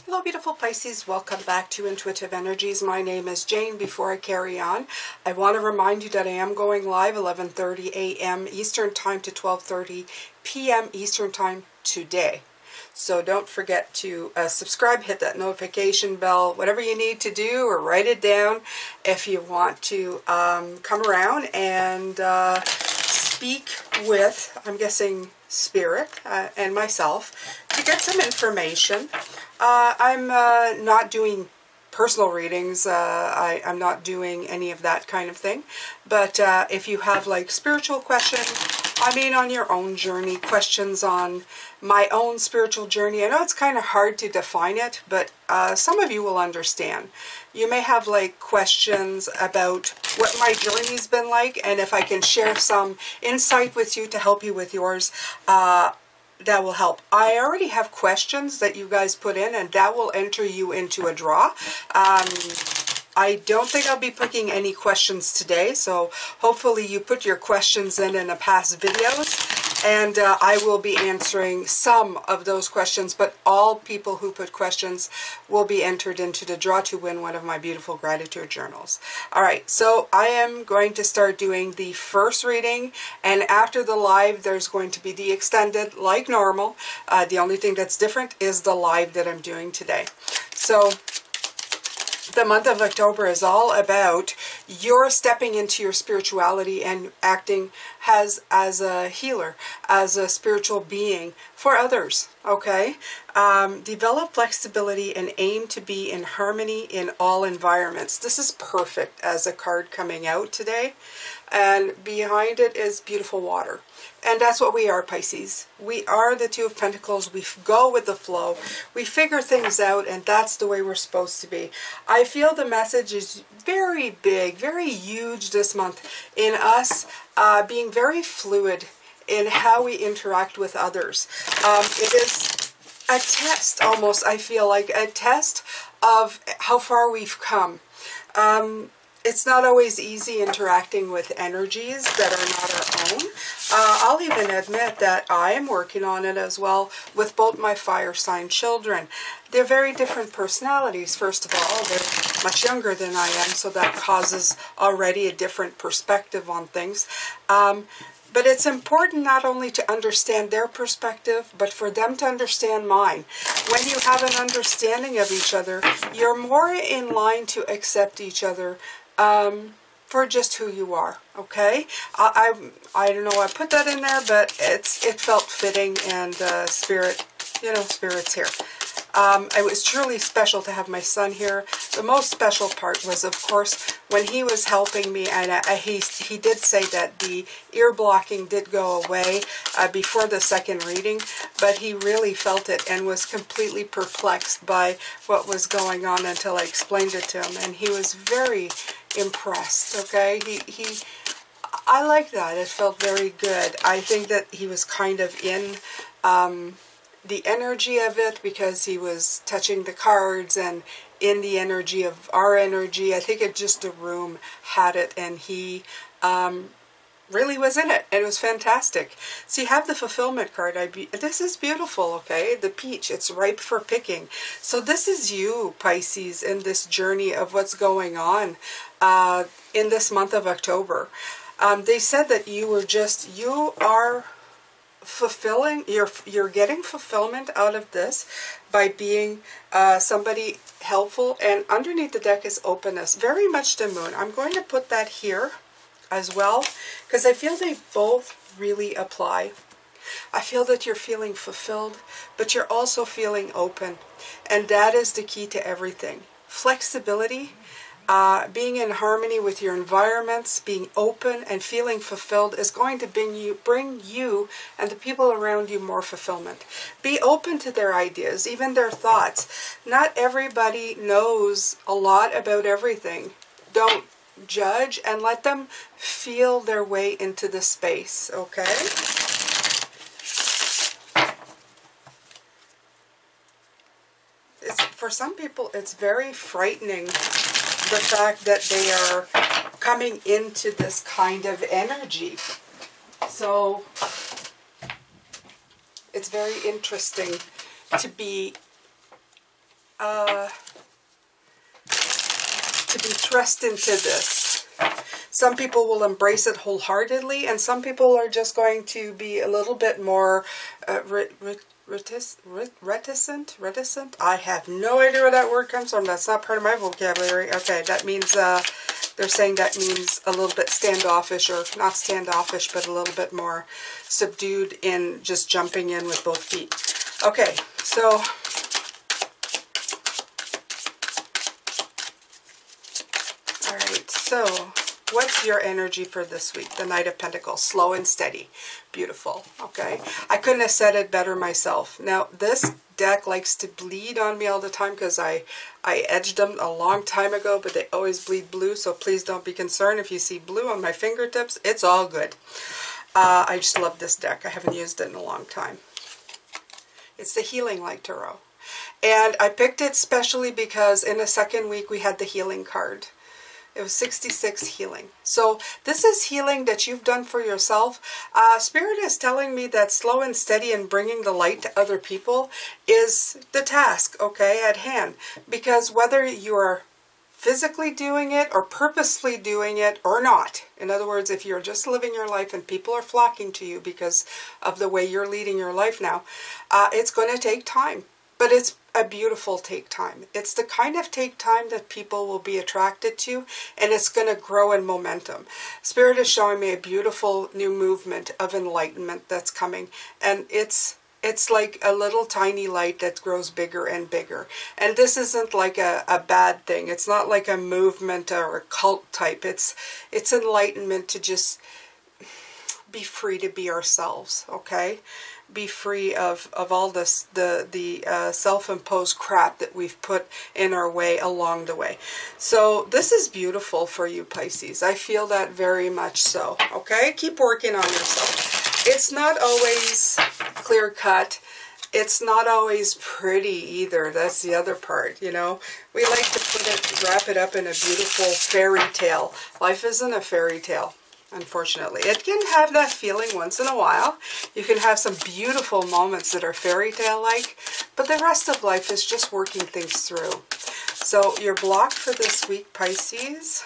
Hello beautiful Pisces, welcome back to Intuitive Energies. My name is Jane. Before I carry on, I want to remind you that I am going live 11:30 a.m. Eastern Time to 12:30 p.m. Eastern Time today. So don't forget to subscribe, hit that notification bell, whatever you need to do, or write it down if you want to come around and speak with, I'm guessing, Spirit and myself to get some information. I'm not doing personal readings. I'm not doing any of that kind of thing. But if you have like spiritual questions, I mean on your own journey, questions on my own spiritual journey. I know it's kind of hard to define it, but some of you will understand. You may have like questions about what my journey's been like, and if I can share some insight with you to help you with yours, that will help. I already have questions that you guys put in, and that will enter you into a draw. I don't think I'll be picking any questions today, so hopefully you put your questions in the past videos, and I will be answering some of those questions, but all people who put questions will be entered into the draw to win one of my beautiful gratitude journals. Alright, so I am going to start doing the first reading, and after the live there's going to be the extended like normal. The only thing that's different is the live that I'm doing today. So the month of October is all about your stepping into your spirituality and acting as a healer, as a spiritual being for others, okay? Develop flexibility and aim to be in harmony in all environments. This is perfect as a card coming out today. And behind it is beautiful water. And that's what we are, Pisces. We are the Two of Pentacles. We go with the flow. We figure things out, and that's the way we're supposed to be. I feel the message is very big, very huge this month in us being very fluid in how we interact with others. It is a test, almost, I feel like, a test of how far we've come. It's not always easy interacting with energies that are not our own. I'll even admit that I am working on it as well with both my fire sign children. They're very different personalities, first of all. They're much younger than I am, so that causes already a different perspective on things. But it's important not only to understand their perspective, but for them to understand mine. When you have an understanding of each other, you're more in line to accept each other for just who you are, okay? I don't know, I put that in there, but it felt fitting, and Spirit, Spirit's here. It was truly special to have my son here. The most special part was, of course, when he was helping me, and he did say that the ear blocking did go away before the second reading, but he really felt it and was completely perplexed by what was going on until I explained it to him, and he was very impressed, okay? I like that. It felt very good. I think that he was kind of in the energy of it because he was touching the cards and in the energy of our energy. I think it just the room had it, and he really was in it. It was fantastic. So you have the fulfillment card. This is beautiful, okay? The peach, it's ripe for picking. So this is you, Pisces, in this journey of what's going on in this month of October. They said that you are fulfilling, you're getting fulfillment out of this by being somebody helpful, and underneath the deck is openness, very much the moon. I'm going to put that here as well because I feel they both really apply. I feel that you're feeling fulfilled, but you're also feeling open, and that is the key to everything. Flexibility, being in harmony with your environments, being open and feeling fulfilled is going to bring you and the people around you more fulfillment. Be open to their ideas, even their thoughts. Not everybody knows a lot about everything. Don't judge, and let them feel their way into the space, okay? For some people, it's very frightening, the fact that they are coming into this kind of energy. So it's very interesting to be to be thrust into this. Some people will embrace it wholeheartedly, and some people are just going to be a little bit more reticent. I have no idea where that word comes from. That's not part of my vocabulary. Okay, that means they're saying that means a little bit standoffish, or not standoffish, but a little bit more subdued in just jumping in with both feet. Okay, so all right, so what's your energy for this week? The Knight of Pentacles, slow and steady. Beautiful, okay? I couldn't have said it better myself. Now, this deck likes to bleed on me all the time because I edged them a long time ago, but they always bleed blue, so please don't be concerned if you see blue on my fingertips. It's all good. I just love this deck. I haven't used it in a long time. It's the Healing Light Tarot. And I picked it specially because in the second week we had the healing card. It was 66 healing. So this is healing that you've done for yourself. Spirit is telling me that slow and steady and bringing the light to other people is the task, okay, at hand. Because whether you're physically doing it or purposely doing it or not, in other words, if you're just living your life and people are flocking to you because of the way you're leading your life now, it's going to take time. But it's a beautiful take time. It's the kind of take time that people will be attracted to, and it's going to grow in momentum. Spirit is showing me a beautiful new movement of enlightenment that's coming, and it's like a little tiny light that grows bigger and bigger. And this isn't like a bad thing. It's not like a movement or a cult type. It's enlightenment to just be free to be ourselves, okay? Be free of all this, the self-imposed crap that we've put in our way along the way. So this is beautiful for you, Pisces. I feel that very much so, okay? Keep working on yourself. It's not always clear-cut. It's not always pretty either. That's the other part, you know. We like to wrap it up in a beautiful fairy tale. Life isn't a fairy tale. Unfortunately, it can have that feeling once in a while. You can have some beautiful moments that are fairy tale-like, but the rest of life is just working things through. So you're blocked for this week, Pisces.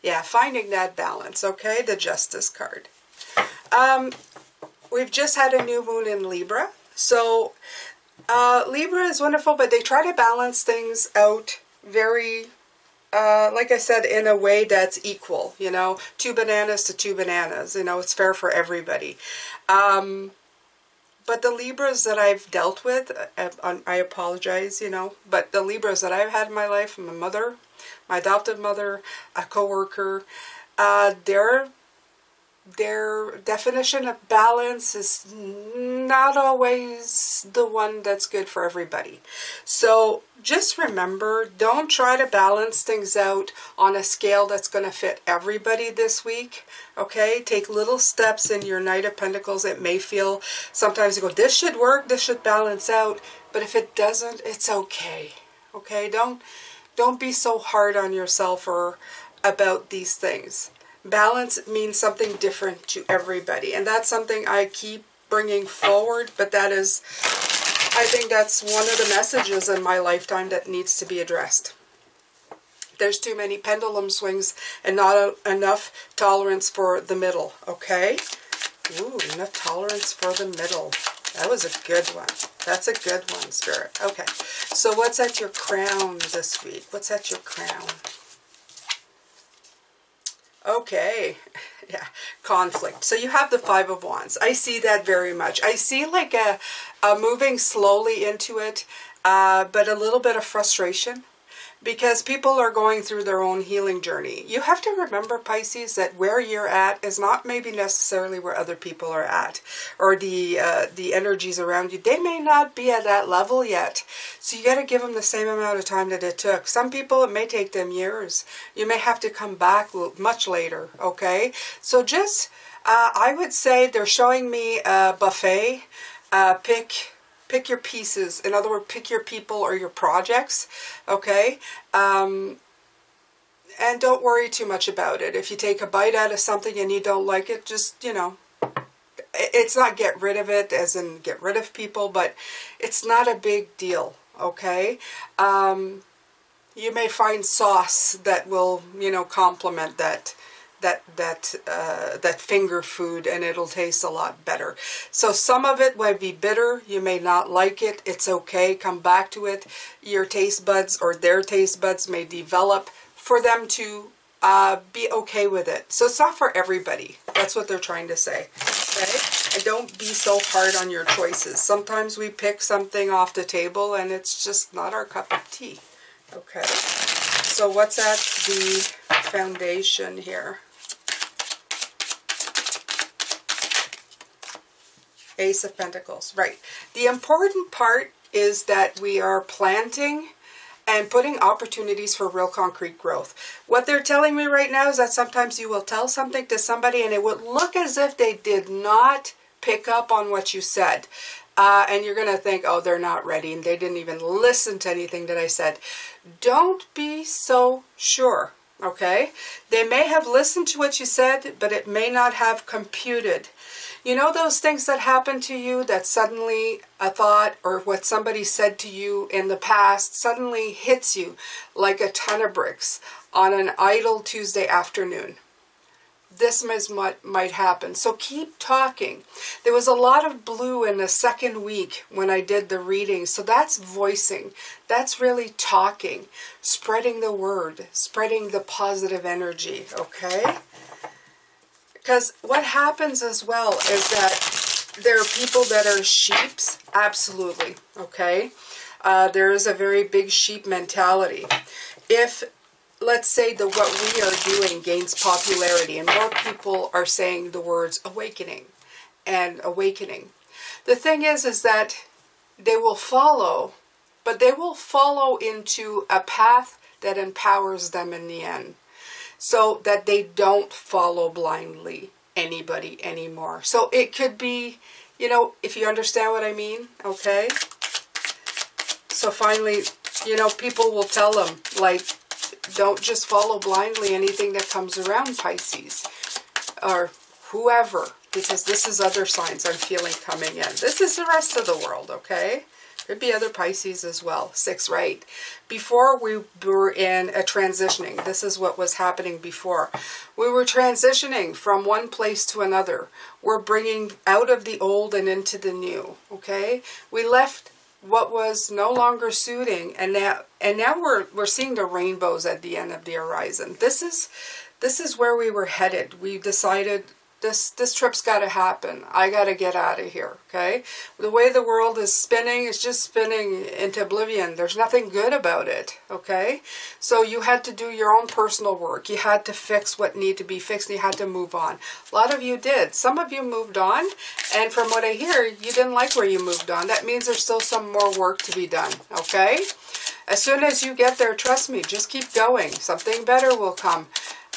Yeah, finding that balance, okay? The Justice card. We've just had a new moon in Libra. So Libra is wonderful, but they try to balance things out very, like I said, in a way that's equal, you know, 2 bananas to 2 bananas, you know, it's fair for everybody. But the Libras that I've dealt with, I apologize, you know, but the Libras that I've had in my life, my mother, my adopted mother, a coworker, their definition of balance is not always the one that's good for everybody. So just remember, don't try to balance things out on a scale that's going to fit everybody this week. Okay, take little steps in your Knight of Pentacles. It may feel, sometimes you go, this should work, this should balance out. But if it doesn't, it's okay. Okay, don't be so hard on yourself or about these things. Balance means something different to everybody, and that's something I keep bringing forward, but that is, I think that's one of the messages in my lifetime that needs to be addressed. There's too many pendulum swings and not enough tolerance for the middle, okay? Ooh, enough tolerance for the middle. That was a good one. That's a good one, Spirit. Okay, so what's at your crown this week? What's at your crown? Okay, yeah, conflict. So you have the 5 of Wands. I see that very much. I see like a moving slowly into it, but a little bit of frustration because people are going through their own healing journey. You have to remember, Pisces, that where you're at is not maybe necessarily where other people are at, or the energies around you. They may not be at that level yet. So you got to give them the same amount of time that it took. Some people, it may take them years. You may have to come back much later, okay? So just, I would say they're showing me a buffet. Pick your pieces. In other words, pick your people or your projects, okay? And don't worry too much about it. If you take a bite out of something and you don't like it, just, you know, it's not get rid of it as in get rid of people, but it's not a big deal, okay? You may find sauce that will, you know, complement that finger food, and it'll taste a lot better. So some of it might be bitter. You may not like it. It's okay. Come back to it. Your taste buds or their taste buds may develop for them to be okay with it. So it's not for everybody. That's what they're trying to say. Okay? And don't be so hard on your choices. Sometimes we pick something off the table and it's just not our cup of tea. Okay. So what's at the foundation here? Ace of Pentacles. Right. The important part is that we are planting and putting opportunities for real concrete growth. What they're telling me right now is that sometimes you will tell something to somebody and it would look as if they did not pick up on what you said. And you're going to think, oh, they're not ready and they didn't even listen to anything that I said. Don't be so sure, okay? They may have listened to what you said, but it may not have computed. You know those things that happen to you that suddenly a thought or what somebody said to you in the past suddenly hits you like a ton of bricks on an idle Tuesday afternoon? This is what might happen. So keep talking. There was a lot of blue in the second week when I did the reading. So that's voicing. That's really talking, spreading the word, spreading the positive energy, okay? Because what happens as well is that there are people that are sheeps, absolutely, okay? There is a very big sheep mentality. If, let's say, what we are doing gains popularity and more people are saying the words awakening and awakening, the thing is that they will follow, but they will follow into a path that empowers them in the end. So that they don't follow blindly anybody anymore. So it could be, you know, if you understand what I mean, okay? So finally, you know, people will tell them, like, don't just follow blindly anything that comes around, Pisces, or whoever, because this is other signs I'm feeling coming in. This is the rest of the world, okay? Could be other Pisces as well. 6, right? Before we were in a transitioning. This is what was happening before. We were transitioning from one place to another. We're bringing out of the old and into the new. Okay? We left what was no longer suiting, and now we're seeing the rainbows at the end of the horizon. This is where we were headed. We decided this trip's got to happen. I got to get out of here, okay? The way the world is spinning, it's just spinning into oblivion. There's nothing good about it, okay? So you had to do your own personal work. You had to fix what needed to be fixed, and you had to move on. A lot of you did. Some of you moved on, and from what I hear, you didn't like where you moved on. That means there's still some more work to be done, okay? As soon as you get there, trust me, just keep going. Something better will come.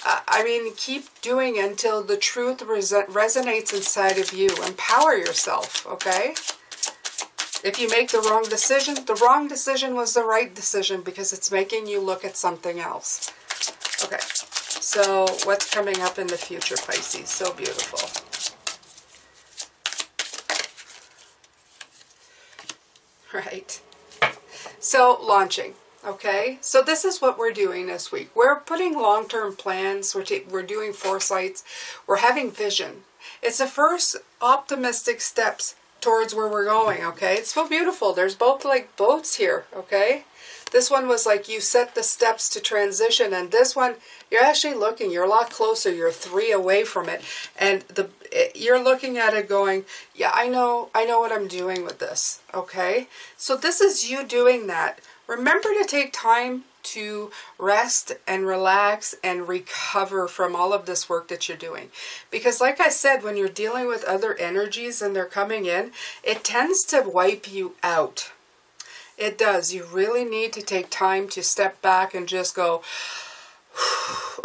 I mean, keep doing until the truth resonates inside of you. Empower yourself, okay? If you make the wrong decision was the right decision because it's making you look at something else. Okay, so what's coming up in the future, Pisces? So beautiful. Right. So, launching. Okay, so this is what we're doing this week. We're putting long-term plans. We're doing foresights. We're having vision. It's the first optimistic steps towards where we're going, okay? It's so beautiful. There's both like boats here, okay? This one was like you set the steps to transition, and this one, you're actually looking. You're a lot closer. You're 3 away from it, and you're looking at it going, yeah, I know what I'm doing with this, okay? So this is you doing that. Remember to take time to rest and relax and recover from all of this work that you're doing. Because like I said, when you're dealing with other energies and they're coming in, it tends to wipe you out. It does. You really need to take time to step back and just go,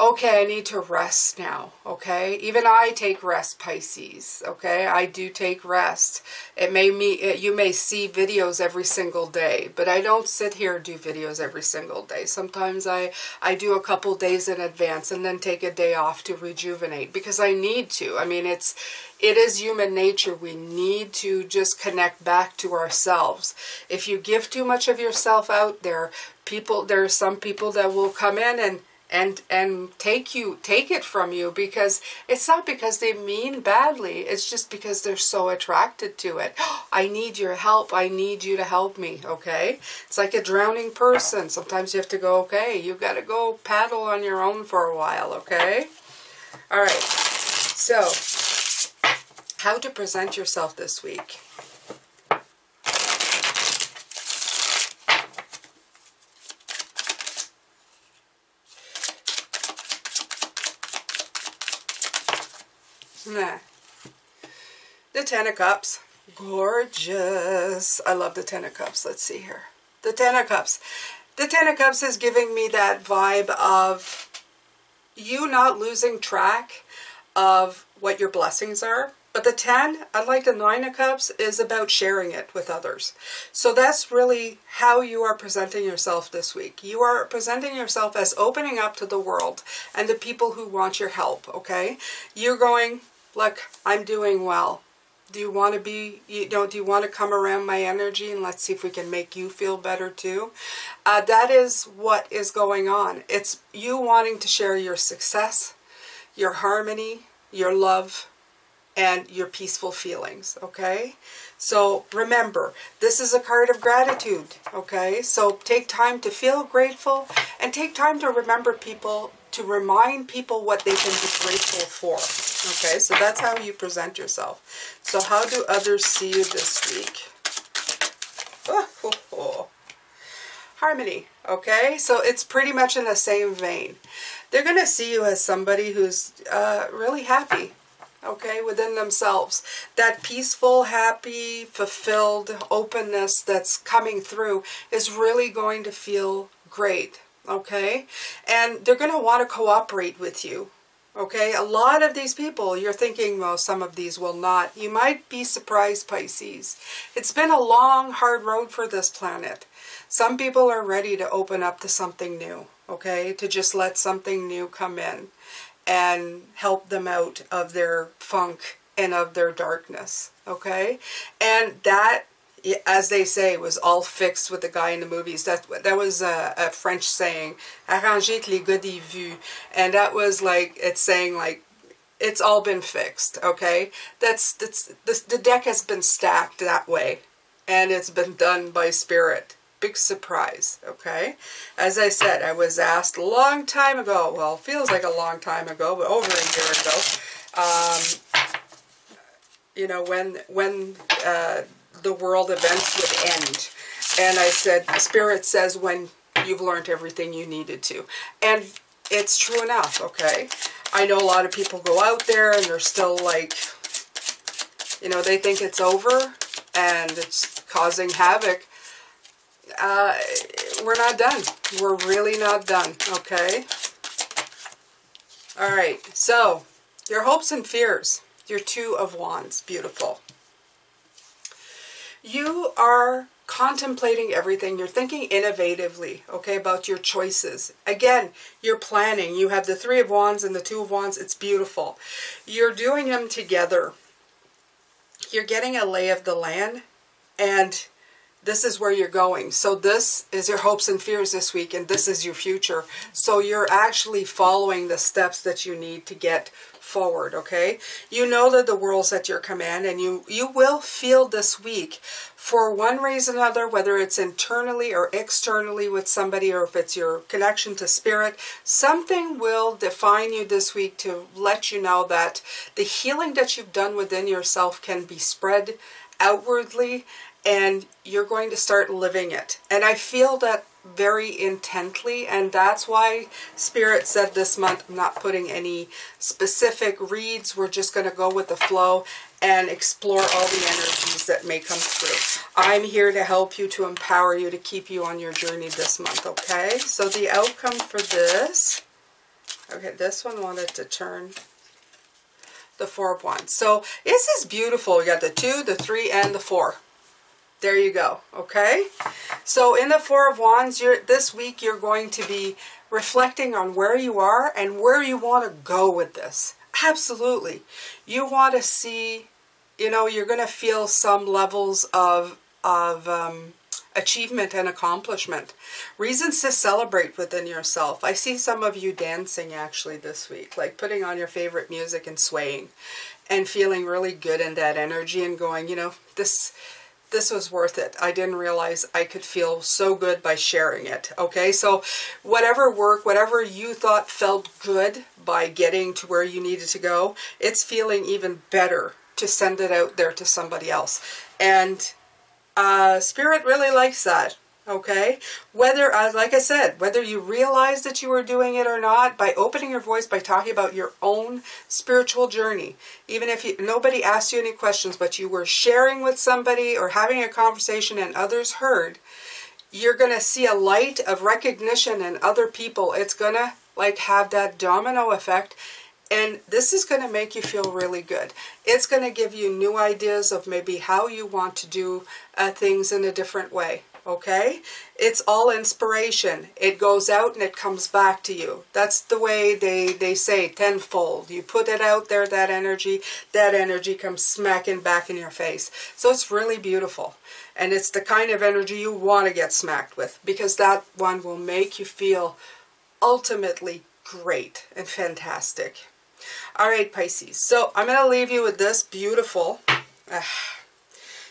okay, I need to rest now, okay? Even I take rest, Pisces, okay? I do take rest. You may see videos every single day, but I don't sit here and do videos every single day. Sometimes I do a couple days in advance and then take a day off to rejuvenate because I need to. I mean, it is human nature. We need to just connect back to ourselves. If you give too much of yourself out there, there are some people that will come in and take it from you, because it's not because they mean badly, it's just because they're so attracted to it. I need your help, I need you to help me, okay? It's like a drowning person. Sometimes you have to go, okay, you got to go paddle on your own for a while, okay? All right, so how to present yourself this week. The Ten of Cups. Gorgeous. I love the Ten of Cups. Let's see here. The Ten of Cups. The Ten of Cups is giving me that vibe of you not losing track of what your blessings are. But the 10, unlike the 9 of Cups, is about sharing it with others. So that's really how you are presenting yourself this week. You are presenting yourself as opening up to the world and the people who want your help, okay? You're going, look, I'm doing well. Do you want to be, do you want to come around my energy and let's see if we can make you feel better too? That is what is going on. It's you wanting to share your success, your harmony, your love, and your peaceful feelings, okay? So remember, this is a card of gratitude, okay? So take time to feel grateful and take time to remember people, to remind people what they can be grateful for, okay? So that's how you present yourself. So how do others see you this week? Harmony, okay? So it's pretty much in the same vein. They're going to see you as somebody who's really happy, okay, within themselves. That peaceful, happy, fulfilled openness that's coming through is really going to feel great, okay? And they're going to want to cooperate with you, okay? A lot of these people, you're thinking, well, some of these will not. You might be surprised, Pisces. It's been a long, hard road for this planet. Some people are ready to open up to something new, okay? To just let something new come in and help them out of their funk and of their darkness, okay? And that, as they say, was all fixed with the guy in the movies. That was a French saying, arrangé que les gars des vues. And that was like, it's saying like, it's all been fixed, okay? The deck has been stacked that way, and it's been done by spirit. Big surprise, okay? As I said, I was asked a long time ago, well, feels like a long time ago, but over a year ago, you know, when the world events would end. And I said, Spirit says when you've learned everything you needed to. And it's true enough, okay? I know a lot of people go out there and they're still like, you know, they think it's over and it's causing havoc. We're not done. We're really not done, okay? All right, so your hopes and fears, your Two of Wands, beautiful. You are contemplating everything. You're thinking innovatively, okay, about your choices. Again, you're planning. You have the Three of Wands and the Two of Wands. It's beautiful. You're doing them together. You're getting a lay of the land, and this is where you're going. So this is your hopes and fears this week, and this is your future. So you're actually following the steps that you need to get forward, okay? You know that the world's at your command, and you will feel this week, for one reason or another, whether it's internally or externally with somebody, or if it's your connection to spirit, something will define you this week to let you know that the healing that you've done within yourself can be spread outwardly, and you're going to start living it. And I feel that very intently, and that's why Spirit said this month, I'm not putting any specific reads. We're just going to go with the flow and explore all the energies that may come through. I'm here to help you, to empower you, to keep you on your journey this month, okay? So the outcome for this Okay, this one wanted to turn the Four of Wands. So this is beautiful. You got the 2, the 3, and the 4. There you go. Okay. So in the Four of Wands, this week you're going to be reflecting on where you are and where you want to go with this. Absolutely. You want to see, you know, you're going to feel some levels of achievement and accomplishment. Reasons to celebrate within yourself. I see some of you dancing actually this week, like putting on your favorite music and swaying and feeling really good in that energy and going, you know, this was worth it. I didn't realize I could feel so good by sharing it. Okay, so whatever work, whatever you thought felt good by getting to where you needed to go, it's feeling even better to send it out there to somebody else. And Spirit really likes that. Okay, whether, like I said, whether you realize that you were doing it or not, by opening your voice, by talking about your own spiritual journey, even if nobody asked you any questions, but you were sharing with somebody or having a conversation and others heard, you're going to see a light of recognition in other people. It's going to like have that domino effect. And this is going to make you feel really good. It's going to give you new ideas of maybe how you want to do things in a different way. Okay? It's all inspiration. It goes out and it comes back to you. That's the way they say tenfold. You put it out there, that energy comes smacking back in your face. So it's really beautiful. And it's the kind of energy you want to get smacked with, because that one will make you feel ultimately great and fantastic. All right, Pisces. So I'm going to leave you with this beautiful...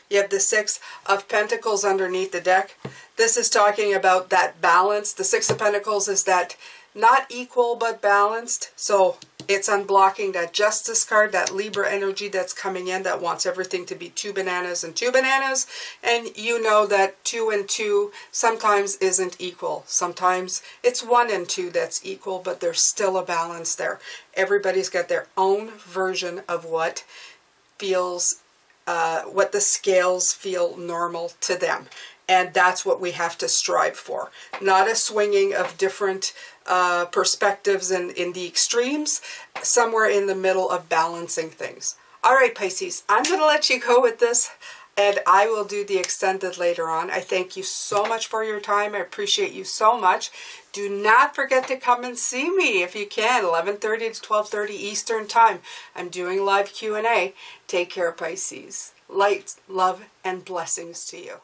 You have the 6 of Pentacles underneath the deck. This is talking about that balance. The 6 of Pentacles is that not equal but balanced. So it's unblocking that Justice card, that Libra energy that's coming in that wants everything to be 2 bananas and 2 bananas. And you know that 2 and 2 sometimes isn't equal. Sometimes it's 1 and 2 that's equal, but there's still a balance there. Everybody's got their own version of what feels what the scales feel normal to them. And that's what we have to strive for. Not a swinging of different perspectives and in the extremes, somewhere in the middle of balancing things. All right, Pisces, I'm going to let you go with this, and I will do the extended later on. I thank you so much for your time. I appreciate you so much. Do not forget to come and see me if you can, 11:30 to 12:30 Eastern Time. I'm doing live Q&A. Take care, Pisces. Light, love, and blessings to you.